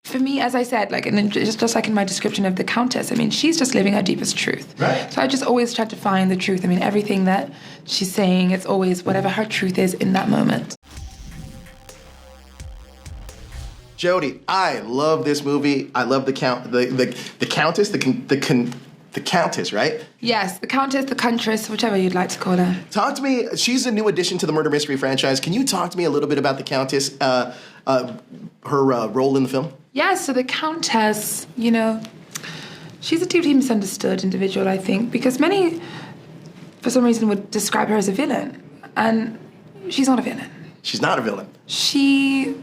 For me, as I said, like, and then just like in my description of the Countess, I mean, she's just living her deepest truth. Right. So I just always try to find the truth. I mean, everything that she's saying, it's always whatever her truth is in that moment. Jodie, I love this movie. I love the Countess, the Countess, right? Yes, the Countess, the Countess, whichever you'd like to call her. Talk to me. She's a new addition to the murder mystery franchise. Can you talk to me a little bit about the Countess, her role in the film? Yeah, so the Countess, you know, she's a deeply misunderstood individual, I think, because many, for some reason, would describe her as a villain. And she's not a villain. She's not a villain. She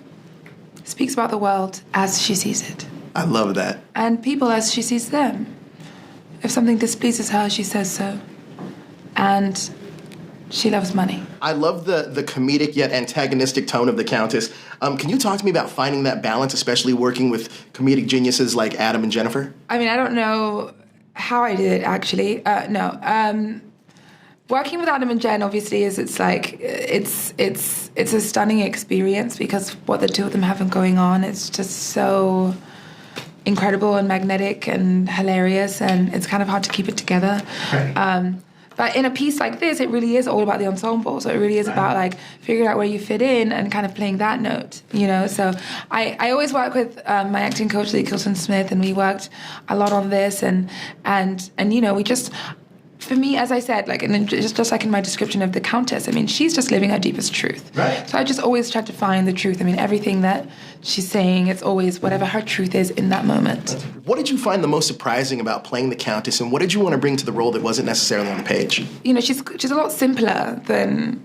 speaks about the world as she sees it. I love that. And people as she sees them. If something displeases her, she says so. And she loves money. I love the comedic yet antagonistic tone of the Countess. Can you talk to me about finding that balance, especially working with comedic geniuses like Adam and Jennifer? I mean, I don't know how I did it, actually. Working with Adam and Jen, obviously, it's a stunning experience because what the two of them have going on is just so incredible and magnetic and hilarious, and it's kind of hard to keep it together. Right. But in a piece like this, it really is all about the ensemble. So it really is about like figuring out where you fit in and kind of playing that note, you know. So I always work with my acting coach, Jodie Turner-Smith, and we worked a lot on this, and you know, we just. For me, as I said, like, and then just like in my description of the Countess, I mean, she's just living her deepest truth. Right. So I just always try to find the truth. I mean, everything that she's saying, it's always whatever her truth is in that moment. What did you find the most surprising about playing the Countess, and what did you want to bring to the role that wasn't necessarily on the page? You know, she's a lot simpler than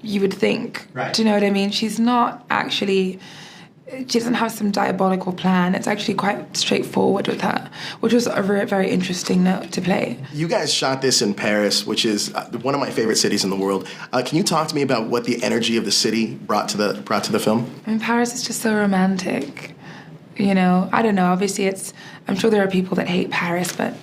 you would think. Right. Do you know what I mean? She's not actually. She doesn't have some diabolical plan. It's actually quite straightforward with her, which was a very, very interesting note to play. You guys shot this in Paris, which is one of my favorite cities in the world. Can you talk to me about what the energy of the city brought to the film? I mean, Paris is just so romantic. You know, I don't know. Obviously, I'm sure there are people that hate Paris, but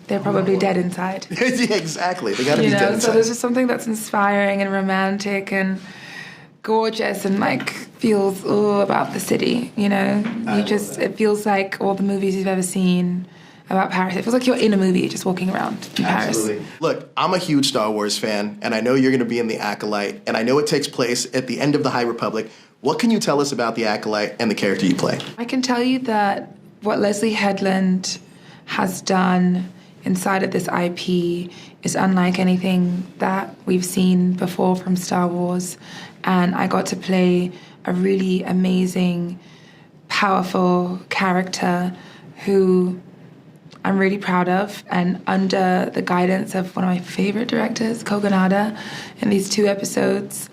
they're probably dead inside. Yeah, exactly. They got to be dead inside. So there's just something that's inspiring and romantic and gorgeous and like feels about the city, you know. It feels like all the movies you've ever seen about Paris. It feels like you're in a movie just walking around in Paris. Absolutely. Look, I'm a huge Star Wars fan, and I know you're going to be in The Acolyte, and I know it takes place at the end of the High Republic. What can you tell us about The Acolyte and the character you play? I can tell you that what Leslie Headland has done inside of this IP is unlike anything that we've seen before from Star Wars. And I got to play a really amazing, powerful character who I'm really proud of, and under the guidance of one of my favorite directors, Kogonada, in these 2 episodes.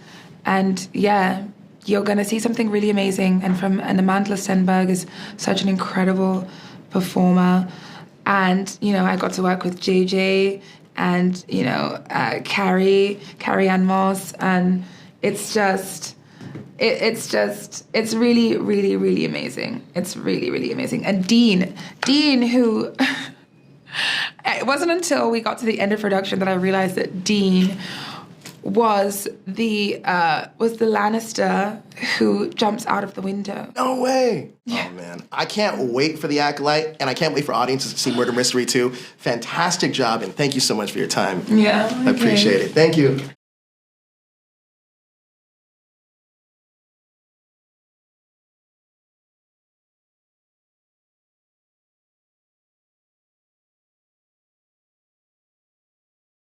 And yeah, you're going to see something really amazing. And Amanda Stenberg is such an incredible performer. And, you know, I got to work with JJ and, you know, Carrie Ann Moss, and it's really, really, really amazing. It's really, really amazing. And Dean, who, it wasn't until we got to the end of production that I realized that Dean was the Lannister who jumps out of the window. No way. Yeah. Oh, man. I can't wait for The Acolyte, and I can't wait for audiences to see Murder Mystery 2. Fantastic job, and thank you so much for your time. Yeah. I appreciate it. Thank you.